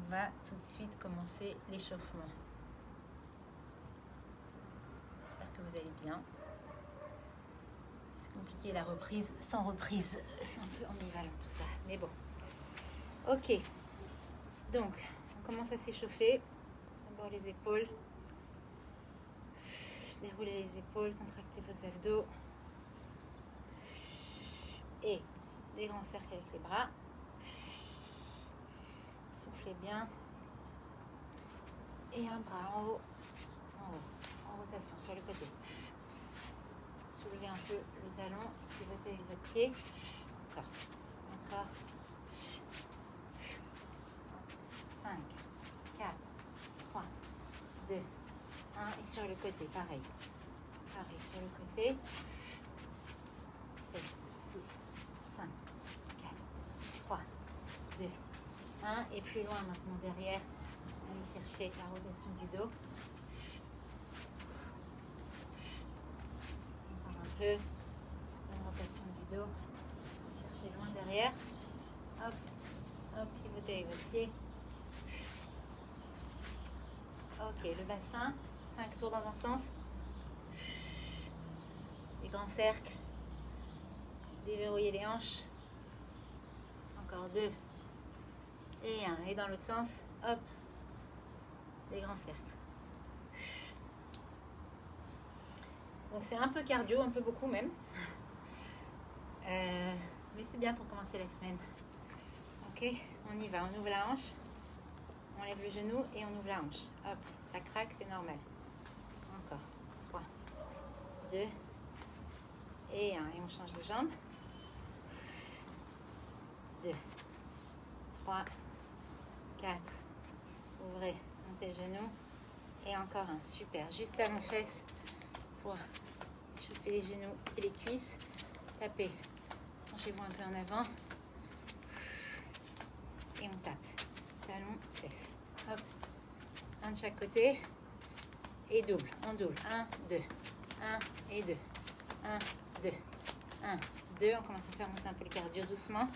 on va tout de suite commencer l'échauffement. J'espère que vous allez bien. C'est compliqué la reprise sans reprise. C'est un peu ambivalent tout ça, mais bon. Ok, donc on commence à s'échauffer. D'abord les épaules. Déroulez les épaules, contractez vos abdos. Et des grands cercles avec les bras. Soufflez bien. Et un bras en haut, en rotation sur le côté. Soulevez un peu le talon, pivotez avec votre pied. Encore. 5, 4, 3, 2, 1. Et sur le côté, pareil. Pareil sur le côté. 7, 6, 5, 4, 3, 2, 1. Et plus loin maintenant derrière. Allez chercher la rotation du dos. Encore un peu. La rotation du dos. Cherchez loin derrière. Hop, hop, pivotez avec votre pied. Ok, le bassin. 5 tours dans un sens. Des grands cercles. Déverrouillez les hanches. Encore 2. Et 1. Et dans l'autre sens. Hop. Des grands cercles. Donc c'est un peu cardio, un peu beaucoup même. Mais c'est bien pour commencer la semaine. Ok, on y va. On ouvre la hanche. On lève le genou et on ouvre la hanche. Hop, ça craque, c'est normal. Encore. 3, 2 et 1. Et on change de jambe. 2, 3, 4. Ouvrez. Montez le genou. Et encore un. Super. Juste avant fesses pour chauffer les genoux et les cuisses. Tapez. Penchez-vous un peu en avant. Et on tape. Talon, fesses. Hop. Un de chaque côté. Et double. On double. 1, 2. 1 et 2. 1, 2. 1, 2. On commence à faire monter un peu le cardio doucement.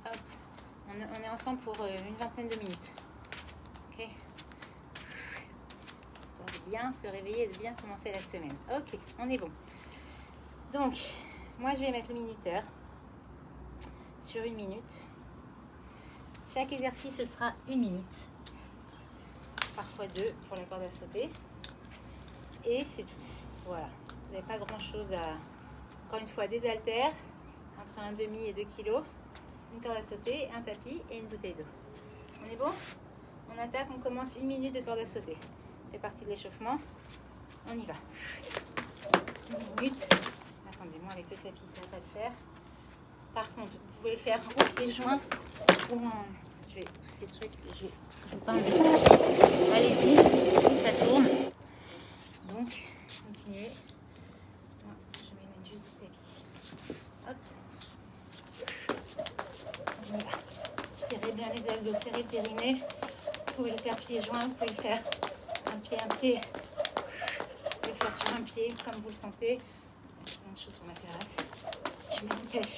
Hop. On est ensemble pour une vingtaine de minutes. Ok. Histoire de bien se réveiller et de bien commencer la semaine. Ok, on est bon. Donc, moi je vais mettre le minuteur sur 1 minute. Chaque exercice ce sera 1 minute. Parfois 2 pour la corde à sauter. Et c'est tout. Voilà. Vous n'avez pas grand chose à. Encore une fois, des haltères entre 1,5 et 2 kg. Une corde à sauter, un tapis et une bouteille d'eau. On est bon? On attaque, on commence 1 minute de corde à sauter. Ça fait partie de l'échauffement. On y va. 1 minute. Attendez, moi avec le tapis, ça ne va pas le faire. Par contre, vous pouvez le faire au pied joint ou en... Je vais pousser le truc, parce que je ne veux pas enlever le tapis. Allez-y, ça tourne. Donc, continuez. Moi, je vais mettre juste du tapis. Hop. On y va. Serrez bien les abdos, serrez le périnée. Vous pouvez le faire pied joint, vous pouvez le faire un pied. Vous pouvez le faire sur un pied, comme vous le sentez. Je mets une chose sur ma terrasse. Je mets une pêche.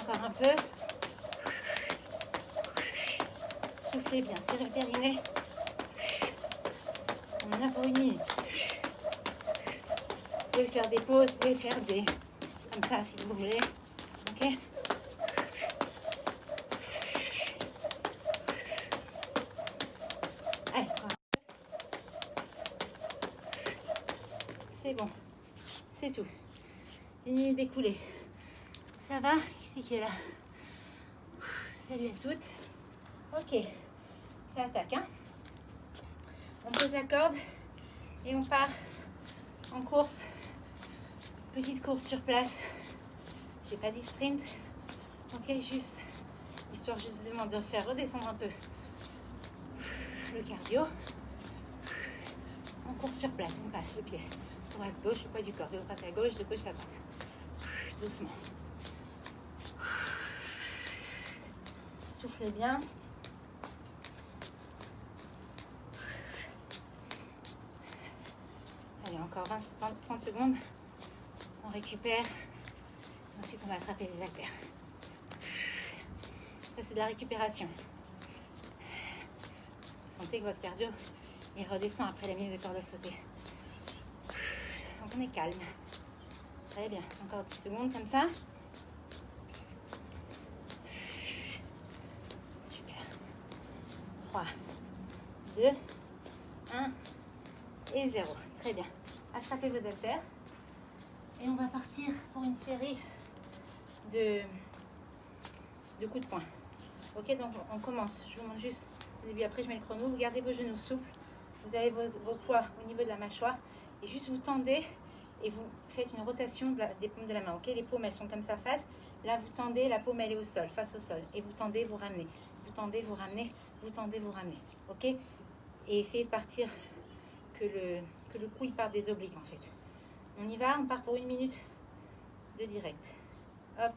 Encore un peu. Soufflez bien, serrez le périnée. On en a pour 1 minute. Vous pouvez faire des pauses, vous pouvez faire des... comme ça si vous voulez. Ok? Allez, encore. C'est bon. C'est tout. 1 minute d'écoulée. Ça va? Qui c'est qui est là? Salut à toutes. Ok. Ça attaque, hein? On pose la corde et on part en course. Petite course sur place. J'ai pas dit sprint. Ok, juste. Histoire justement de faire redescendre un peu le cardio. On court sur place, on passe le pied. Droite, gauche, le poids du corps. De droite à gauche, de gauche à droite. Doucement. Soufflez bien. Allez, encore 30 secondes. On récupère. Ensuite, on va attraper les haltères. Ça, c'est de la récupération. Vous sentez que votre cardio, il redescend après la minute de corde à sauter. Donc, on est calme. Très bien. Encore 10 secondes comme ça. Super. 3, 2, 1 et 0. Très bien. Attrapez vos haltères. Et on va partir pour une série de coups de poing. Ok, donc on commence. Je vous montre juste au début, après je mets le chrono. Vous gardez vos genoux souples. Vous avez vos poids au niveau de la mâchoire. Et juste vous tendez et vous faites une rotation des paumes de la main. Ok, les paumes elles sont comme ça face. Là vous tendez, la paume elle est au sol, face au sol. Et vous tendez, vous ramenez. Vous tendez, vous ramenez. Vous tendez, vous ramenez. Ok. Et essayez de partir que le coup il part des obliques en fait. On y va, on part pour 1 minute de direct. Hop,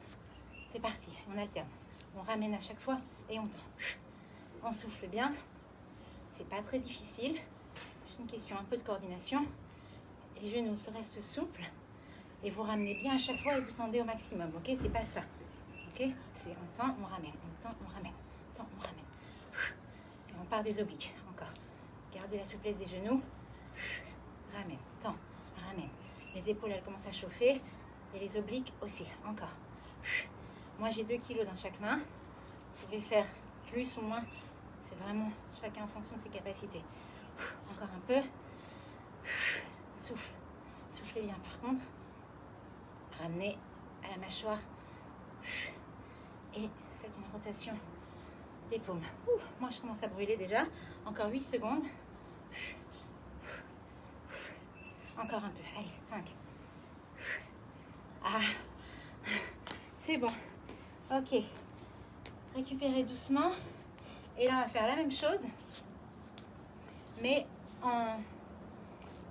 c'est parti, on alterne. On ramène à chaque fois et on tend. On souffle bien. C'est pas très difficile. C'est une question un peu de coordination. Les genoux restent souples et vous ramenez bien à chaque fois et vous tendez au maximum. Ok, c'est pas ça. Ok, c'est on tend, on ramène, on tend, on ramène, on tend, on ramène. Et on part des obliques. Encore. Gardez la souplesse des genoux. Ramène, tend, ramène. Les épaules elles commencent à chauffer et les obliques aussi. Encore. Moi j'ai 2 kilos dans chaque main. Vous pouvez faire plus ou moins. C'est vraiment chacun en fonction de ses capacités. Encore un peu. Souffle. Soufflez bien par contre. Ramenez à la mâchoire. Et faites une rotation des paumes. Moi je commence à brûler déjà. Encore 8 secondes. Encore un peu. Allez, 5. Ah, c'est bon. Ok. Récupérez doucement. Et là, on va faire la même chose, mais en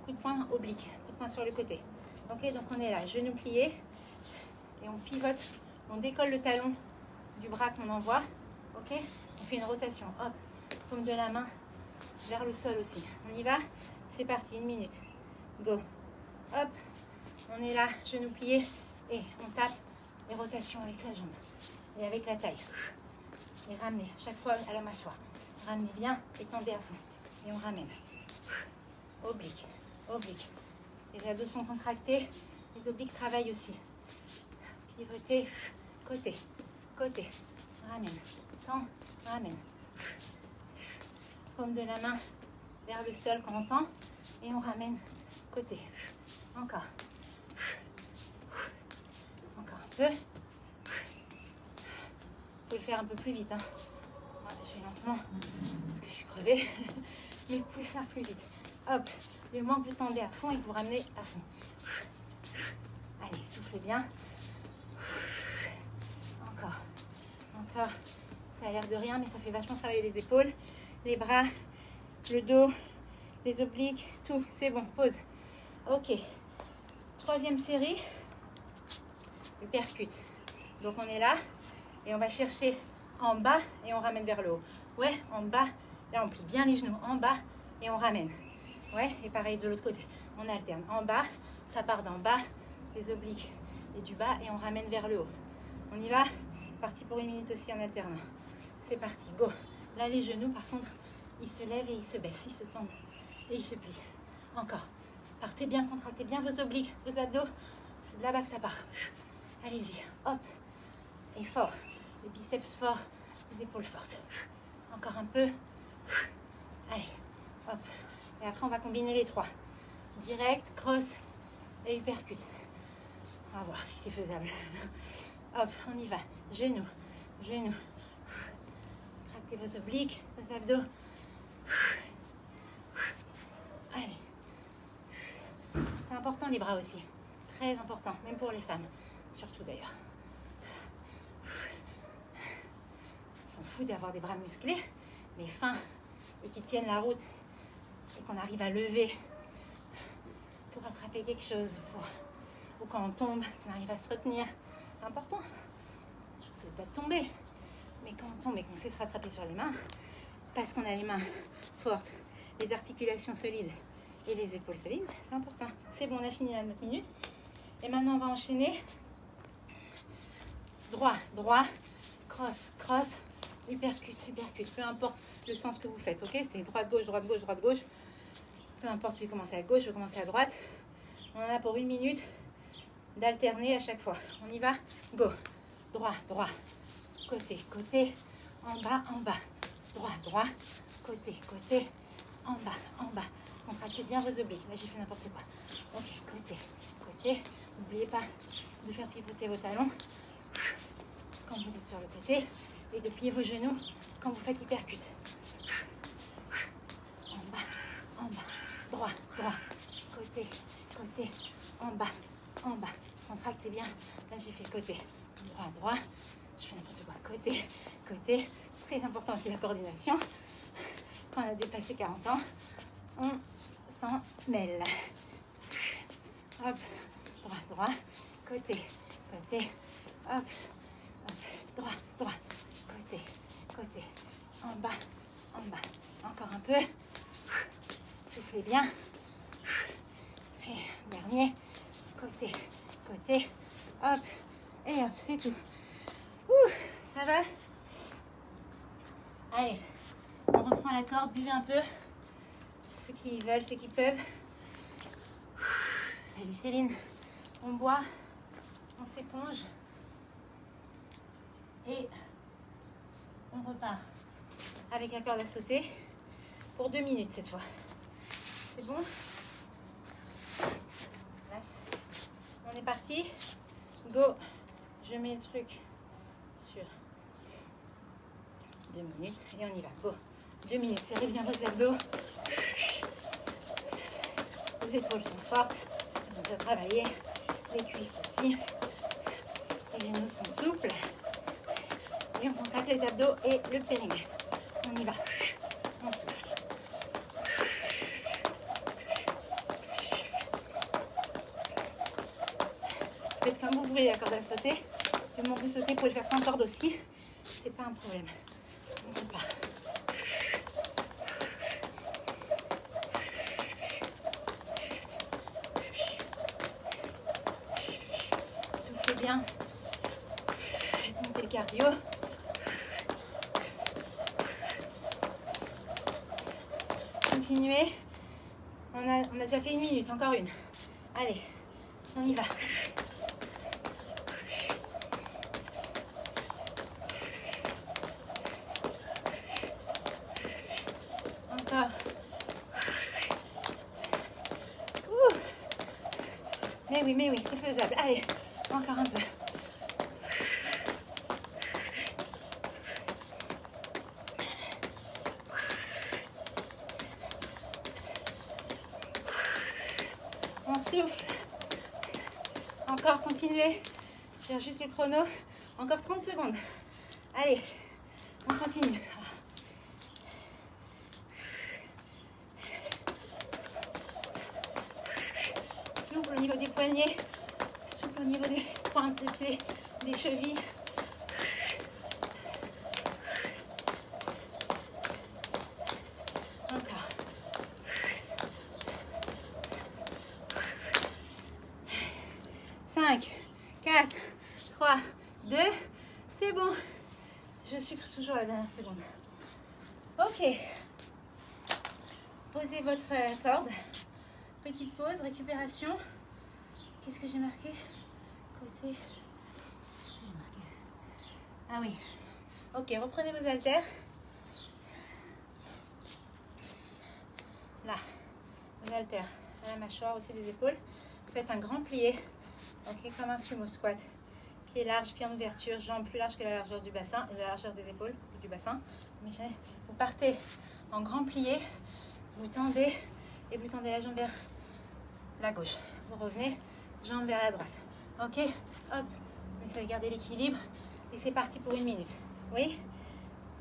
coup de poing oblique, coup de poing sur le côté. Ok, donc on est là, genoux pliés, et on pivote, on décolle le talon du bras qu'on envoie. Ok, on fait une rotation. Hop, paume de la main vers le sol aussi. On y va. C'est parti, 1 minute. Go. Hop, on est là, genoux pliés, et on tape les rotations avec la jambe et avec la taille. Et ramenez chaque fois à la mâchoire. Ramenez bien et tendez à fond. Et on ramène. Oblique, oblique. Les abdos sont contractés, les obliques travaillent aussi. Pivotez, côté, côté. Ramène, tend, ramène. Paume de la main vers le sol quand on tend. Et on ramène côté. Encore. Encore un peu. Vous pouvez le faire un peu plus vite. Hein. Voilà, je vais lentement parce que je suis crevée. Mais vous pouvez le faire plus vite. Hop, le moment que vous tendez à fond et que vous ramenez à fond. Allez, soufflez bien. Encore. Encore. Ça a l'air de rien, mais ça fait vachement travailler les épaules, les bras, le dos, les obliques, tout. C'est bon, pause. Ok. 3e série. Uppercut. Donc on est là. Et on va chercher en bas et on ramène vers le haut. Ouais, en bas. Là, on plie bien les genoux. En bas et on ramène. Ouais, et pareil de l'autre côté. On alterne. En bas, ça part d'en bas, les obliques et du bas et on ramène vers le haut. On y va. Parti pour 1 minute aussi en alternant. C'est parti, go. Là, les genoux, par contre, ils se lèvent et ils se baissent. Ils se tendent et ils se plient. Encore. Partez bien, contractez bien vos obliques, vos abdos. C'est de là-bas que ça part. Allez-y. Hop. Et fort. Les biceps forts, les épaules fortes. Encore un peu. Allez, hop. Et après, on va combiner les 3. Direct, cross et uppercut. On va voir si c'est faisable. Hop, on y va. Genoux, genoux. Tractez vos obliques, vos abdos. Allez. C'est important les bras aussi. Très important, même pour les femmes. Surtout d'ailleurs. On s'en fout d'avoir des bras musclés, mais fins et qui tiennent la route et qu'on arrive à lever pour attraper quelque chose ou quand on tombe, qu'on arrive à se retenir. C'est important. Je ne souhaite pas de tomber, mais quand on tombe et qu'on sait se rattraper sur les mains, parce qu'on a les mains fortes, les articulations solides et les épaules solides, c'est important. C'est bon, on a fini à notre minute. Et maintenant, on va enchaîner. Droit, droit, cross, cross. Uppercut, uppercut, peu importe le sens que vous faites, ok? C'est droite, gauche, droite, gauche, droite, gauche. Peu importe si vous commencez à gauche, vous commencez à droite. On en a pour 1 minute d'alterner à chaque fois. On y va, go. Droit, droit, côté, côté, en bas, droit, droit, côté, côté, en bas. Contractez bien vos obliques. Là, j'ai fait n'importe quoi. Ok, côté, côté. N'oubliez pas de faire pivoter vos talons quand vous êtes sur le côté et de plier vos genoux quand vous faites l'hypercute. En bas, droit, droit, côté, côté, en bas. Contractez bien. Là, j'ai fait côté, droit, droit. Je fais n'importe quoi. Côté, côté. Très important aussi la coordination. Quand on a dépassé 40 ans, on s'en mêle. Hop, droit, droit, côté, côté, hop, hop, droit, droit, côté, côté, en bas, encore un peu, soufflez bien, et dernier, côté, côté, hop, et hop, c'est tout. Ouh, ça va? Allez, on reprend la corde, buvez un peu, ceux qui veulent, ceux qui peuvent. Salut Céline, on boit, on s'éponge et on repart avec la corde à sauter pour 2 minutes cette fois. C'est bon? Place. On est parti. Go. Je mets le truc sur 2 minutes et on y va. Go. 2 minutes. Serrez bien vos abdos. Les épaules sont fortes. On va travailler. Les cuisses aussi. Les genoux sont souples. Et on contracte les abdos et le périnée. On y va. On souffle. Faites comme vous voulez la corde à sauter. Du moment que vous sautez, vous pouvez le faire sans corde aussi. C'est pas un problème. On repart. Soufflez bien. Faites monter le cardio. Continuez. On a déjà fait 1 minute, encore une. Allez, on y va. Encore. Ouh. Mais oui, c'est faisable. Allez, encore un peu. On souffle. Encore, continuez. Je cherche juste le chrono. Encore 30 secondes. Allez, on continue. Souple au niveau des poignets. Souple au niveau des pointes de pied, des chevilles. Encore. 5, 4, 3, 2, c'est bon. Je sucre toujours la dernière seconde. Ok. Posez votre corde. Petite pause, récupération. Qu'est-ce que j'ai marqué? Côté. Qu'est-ce que j'ai marqué? Ah oui. Ok, reprenez vos haltères. Là, vos haltères à la mâchoire au-dessus des épaules. Faites un grand plié. Ok, comme un sumo squat. Pied large, pied en ouverture, jambes plus larges que la largeur du bassin, la largeur des épaules du bassin. Vous partez en grand plié, vous tendez et vous tendez la jambe vers la gauche. Vous revenez, jambe vers la droite. Ok, hop, on essaie de garder l'équilibre et c'est parti pour 1 minute. Oui,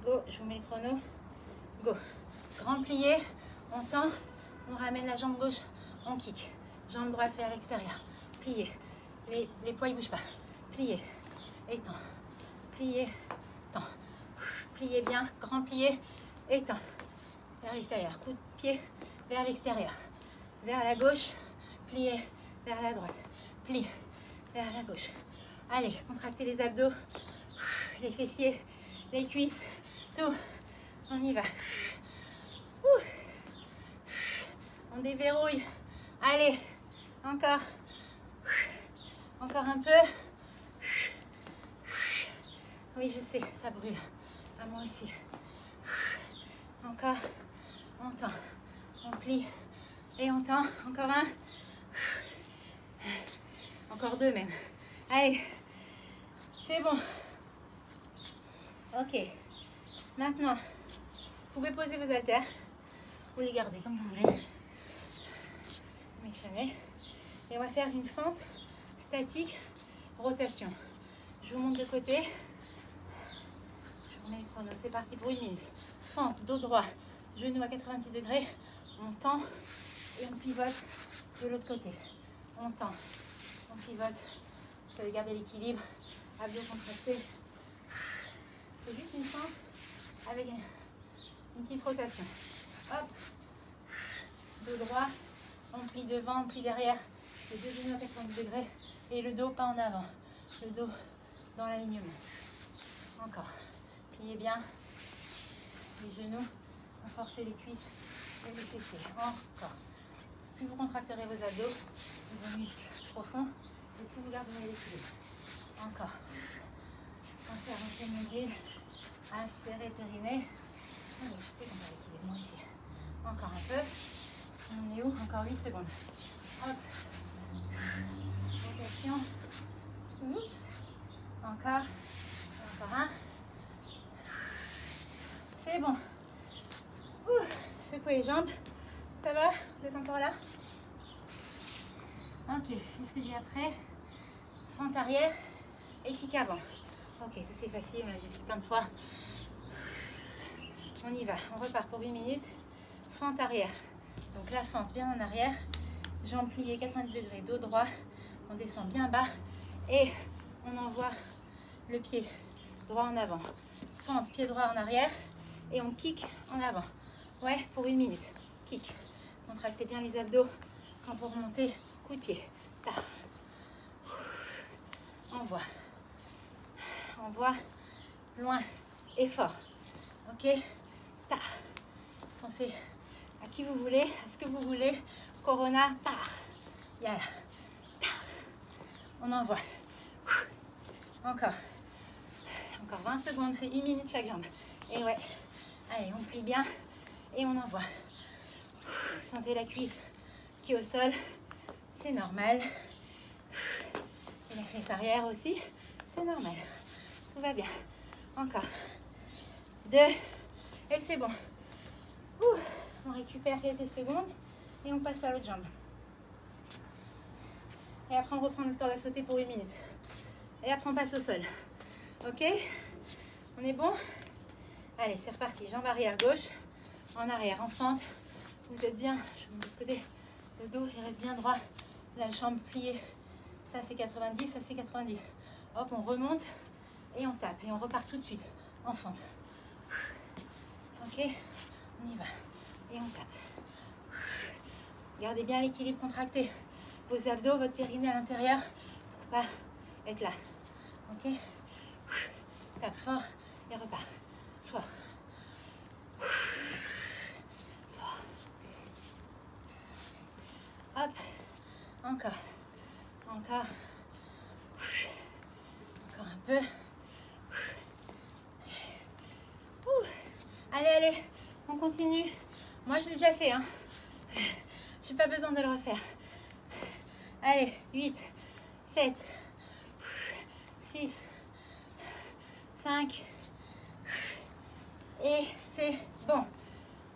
go, je vous mets le chrono. Go, grand plié, on tend, on ramène la jambe gauche, on kick. Jambe droite vers l'extérieur, plié. Les poids ne bougent pas. Pliez, étend, pliez, tend, pliez bien, grand plié, étend, vers l'extérieur, coup de pied vers l'extérieur, vers la gauche, pliez, vers la droite, plie, vers la gauche. Allez, contractez les abdos, les fessiers, les cuisses, tout. On y va. Ouh. On déverrouille. Allez, encore. Encore un peu. Oui, je sais, ça brûle. À moi aussi. Encore. On tend. On plie. Et on tend. Encore un. Encore deux même. Allez. C'est bon. Ok. Maintenant, vous pouvez poser vos haltères. Vous les gardez comme vous voulez. M'échaler. Et on va faire une fente statique, rotation. Je vous montre de côté. Je remets le chrono. C'est parti pour 1 minute. Fente, dos droit, genou à 90 degrés. On tend et on pivote de l'autre côté. On tend, on pivote. Vous savez garder l'équilibre. Abdos contractés. C'est juste une fente avec une petite rotation. Hop. Dos droit. On plie devant, on plie derrière. Les deux genoux à 90 degrés. Et le dos pas en avant. Le dos dans l'alignement. Encore. Pliez bien les genoux. Renforcez les cuisses et les fessiers. Encore. Plus vous contracterez vos abdos, vos muscles profonds, et plus vous garderez l'équilibre. Encore. Pensez à rentrer le nombril, à serrer le périnée. Je sais qu'on va l'équilibre, moi aussi. Encore un peu. On est où? Encore 8 secondes. Hop. Rotation. Oups. Encore. Encore un. C'est bon. Ouh. Secouez les jambes. Ça va? Vous êtes encore là? Ok. Qu'est-ce que j'ai après? Fente arrière et kick avant. Ok, ça c'est facile. On l'a déjà fait plein de fois. On y va. On repart pour 8 minutes. Fente arrière. Donc la fente bien en arrière. Jambes pliées 90 degrés, dos droit. On descend bien bas. Et on envoie le pied droit en avant. Fente, pied droit en arrière. Et on kick en avant. Ouais, pour 1 minute. Kick. Contractez bien les abdos quand vous remontez. Coup de pied. Tard. Envoie. Envoie. Loin et fort. Ok. Tard. Pensez à qui vous voulez, à ce que vous voulez. Corona. Part. Yala. Tard. On envoie. Encore. Encore 20 secondes. C'est 1 minute chaque jambe. Et ouais. Allez, on plie bien. Et on envoie. Vous sentez la cuisse qui est au sol. C'est normal. Et la fesse arrière aussi. C'est normal. Tout va bien. Encore. 2. Et c'est bon. Ouh. On récupère quelques secondes. Et on passe à l'autre jambe. Et après, on reprend notre corde à sauter pour 1 minute. Et après, on passe au sol. Ok? On est bon? Allez, c'est reparti. Jambe arrière gauche. En arrière, en fente. Vous êtes bien. Je vous montre de ce côté. Le dos, il reste bien droit. La jambe pliée. Ça, c'est 90. Ça, c'est 90. Hop, on remonte. Et on tape. Et on repart tout de suite. En fente. Ok? On y va. Et on tape. Gardez bien l'équilibre contracté. Vos abdos, votre périnée à l'intérieur. Pour pas être là. Ok? Tape fort. Et repart. Fort. Fort. Hop. Encore. Encore. Encore un peu. Ouh. Allez, allez. On continue. Moi, je l'ai déjà fait. Hein. J'ai pas besoin de le refaire. Allez. 8, 7, 6, 5. Et c'est bon.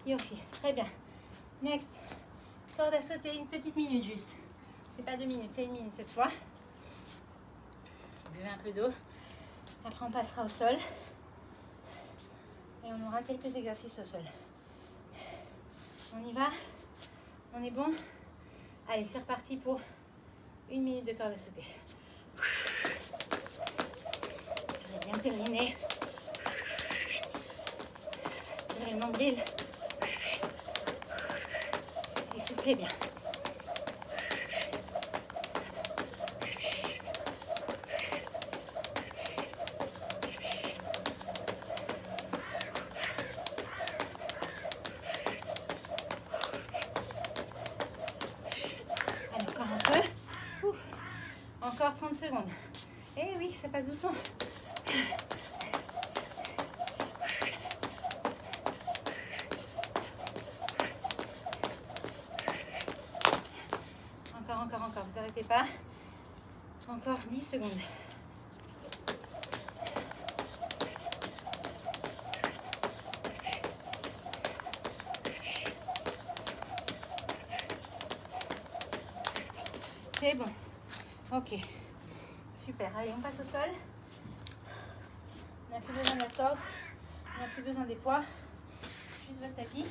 Yofi. Très bien. Next. Corde à sauter 1 petite minute juste. C'est pas 2 minutes, c'est 1 minute cette fois. Buvez un peu d'eau. Après, on passera au sol. Et on aura quelques exercices au sol. On y va? On est bon? Allez, c'est reparti pour 1 minute de corde à sauter. Bien périnée. Aspirez le nombril. Et soufflez bien. secondes. Eh oui, ça passe doucement. Encore, vous n'arrêtez pas. Encore 10 secondes. C'est bon. Ok. Super. Allez, on passe au sol. On n'a plus besoin de la corde. On n'a plus besoin des poids. Juste votre tapis.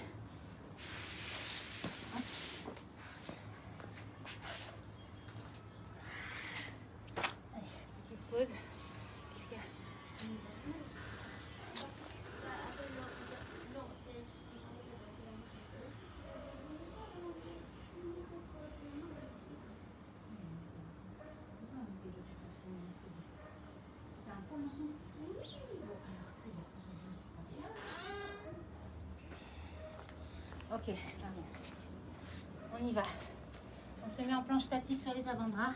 Allez, petite pause. Qu'est-ce qu'il y a? Ok, pardon. On y va. On se met en planche statique sur les avant-bras.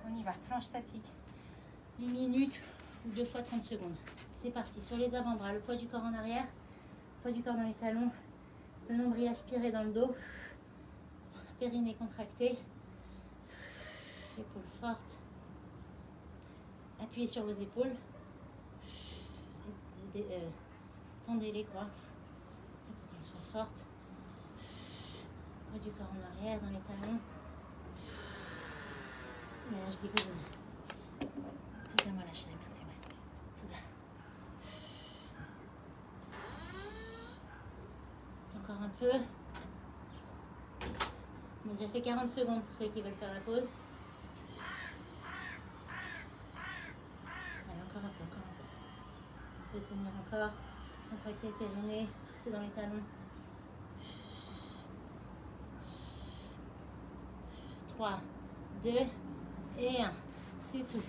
On y va, planche statique. 1 minute ou 2 fois 30 secondes. C'est parti, sur les avant-bras, le poids du corps en arrière, le poids du corps dans les talons, le nombril aspiré dans le dos, périnée contracté, épaules fortes. Appuyez sur vos épaules. Tendez-les quoi. Pour qu'elles soient fortes. Poids du corps en arrière, dans les talons. Ménage des besoins. Posez-moi lâcher, merci. Ouais. Tout va. Encore un peu. On a déjà fait 40 secondes pour ceux qui veulent faire la pause. Allez, encore un peu. On peut tenir encore. Contracter le périnée, pousser dans les talons. 3, 2 et 1. C'est tout.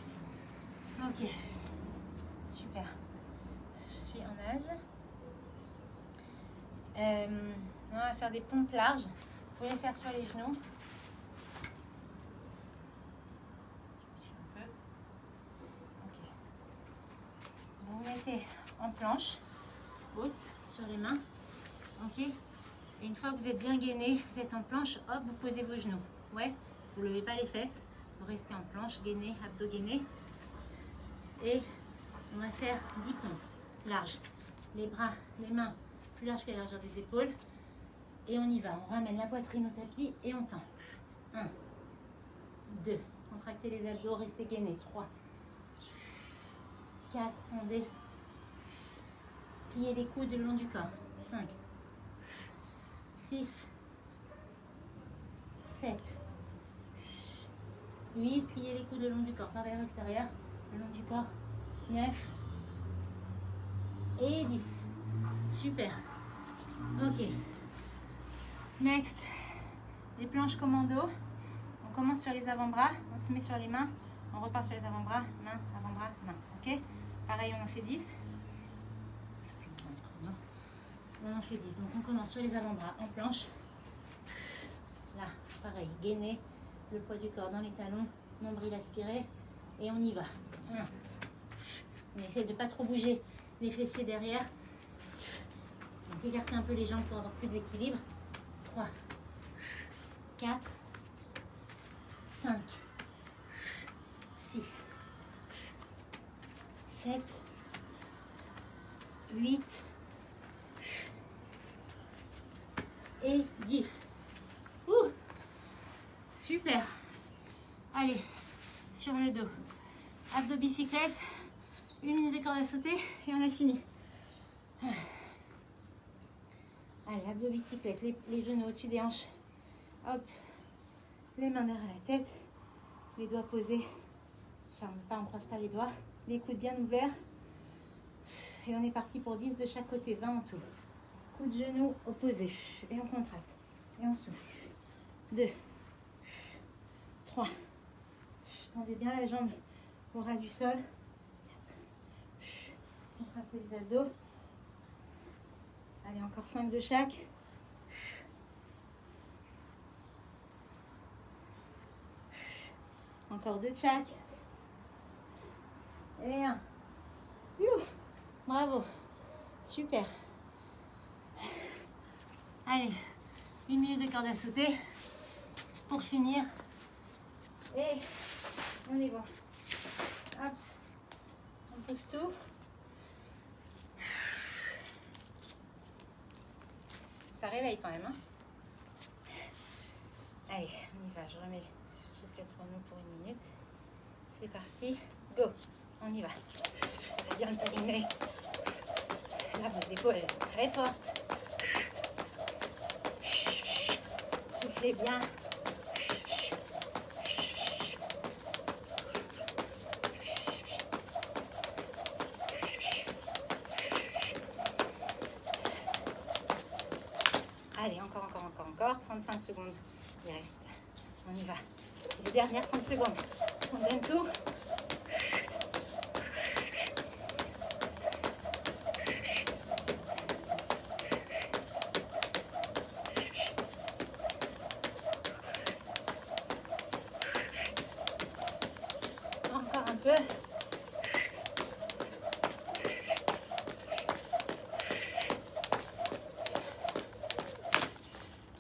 Ok. Super. Je suis en nage. On va faire des pompes larges. Vous pouvez les faire sur les genoux. Ok. Vous vous mettez en planche haute sur les mains. Ok. Et une fois que vous êtes bien gainé, vous êtes en planche, hop, vous posez vos genoux. Ouais. Vous ne levez pas les fesses. Vous restez en planche, gainé, abdos gainés. Et on va faire 10 pompes larges. Les bras, les mains plus larges que la largeur des épaules. Et on y va. On ramène la poitrine au tapis et on tend. 1, 2. Contractez les abdos, restez gainés. 3, 4. Tendez. Pliez les coudes le long du corps. 5, 6, 7, 8. Pliez les coudes le long du corps. Par vers l'extérieur. Le long du corps. 9 et 10. Super. Ok. Next. Les planches commando. On commence sur les avant-bras. On se met sur les mains. On repart sur les avant-bras. Main, avant-bras, main. Ok. Pareil, on en fait 10. On en fait 10. Donc on commence sur les avant-bras en planche. Là, pareil. Gainer le poids du corps dans les talons. Nombril aspiré. Et on y va. 1. On essaie de ne pas trop bouger les fessiers derrière. Donc écartez un peu les jambes pour avoir plus d'équilibre. 3, 4, 5, 6, 7, 8 et 10. Ouh, super. Allez, sur le dos. Abdos bicyclette. 1 minute de corde à sauter et on a fini. Allez, abdos bicyclette, les genoux au-dessus des hanches. Hop, les mains derrière la tête, les doigts posés. Ferme pas, on croise pas les doigts. Les coudes bien ouverts. Et on est parti pour 10 de chaque côté, 20 en tout. Coude de genoux opposés. Et on contracte. Et on souffle. 2, 3. Tendez bien la jambe au ras du sol. Contractez les abdos. Allez, encore 5 de chaque. Encore 2 de chaque. Et 1. Bravo. Super. Allez, 1 minute de corde à sauter pour finir. Et on est bon. Hop. On pousse tout. Ça réveille quand même. Hein. Allez, on y va. Je remets juste le chrono pour 1 minute. C'est parti. Go. On y va. Ça va bien le terminer. Là, vos épaules, elles sont très fortes. Soufflez bien. Allez, encore. 35 secondes. Il reste. On y va. C'est les dernières 30 secondes. On donne tout. Encore un peu.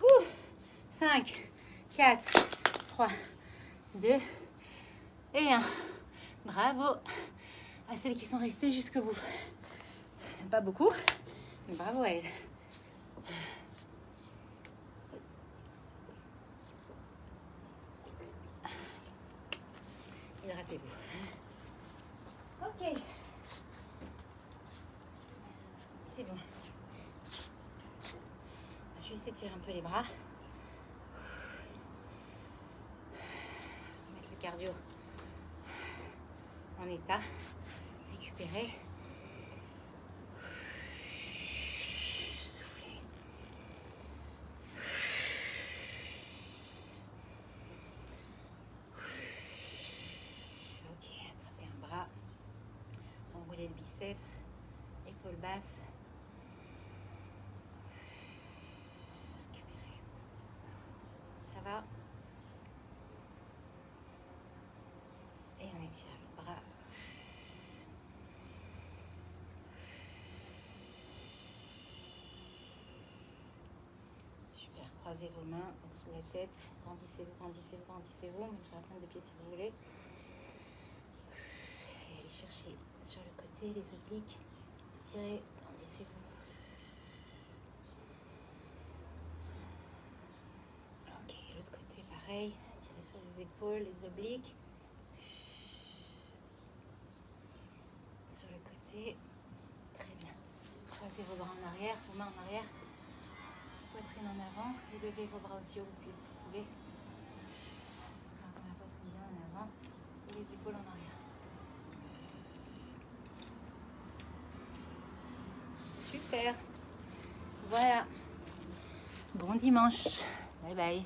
Ouh. 5, 4, 3, 2 et 1. Bravo à celles qui sont restées jusqu'au bout. Pas beaucoup, mais bravo à elles. Hydratez-vous. Ok. C'est bon. Je vais juste étirer un peu les bras. Mettre le cardio en état. Récupérer. Souffler. Ok, attrapez un bras. Enroulez le biceps. Épaule basse. Récupérez. Ça va? Et on étire le bras. Super, croisez vos mains au-dessus de la tête. Grandissez-vous. Même sur la pointe de pied si vous voulez. Et allez chercher sur le côté les obliques. Étirez, grandissez-vous. Ok, l'autre côté pareil. Tirez sur les épaules, les obliques. Sur le côté. Très bien. Croisez vos bras en arrière, vos mains en arrière. Poitrine en avant. Et levez vos bras aussi haut que vous pouvez. Gardez la poitrine bien en avant. Et les épaules en arrière. Super. Voilà. Bon dimanche. Bye bye.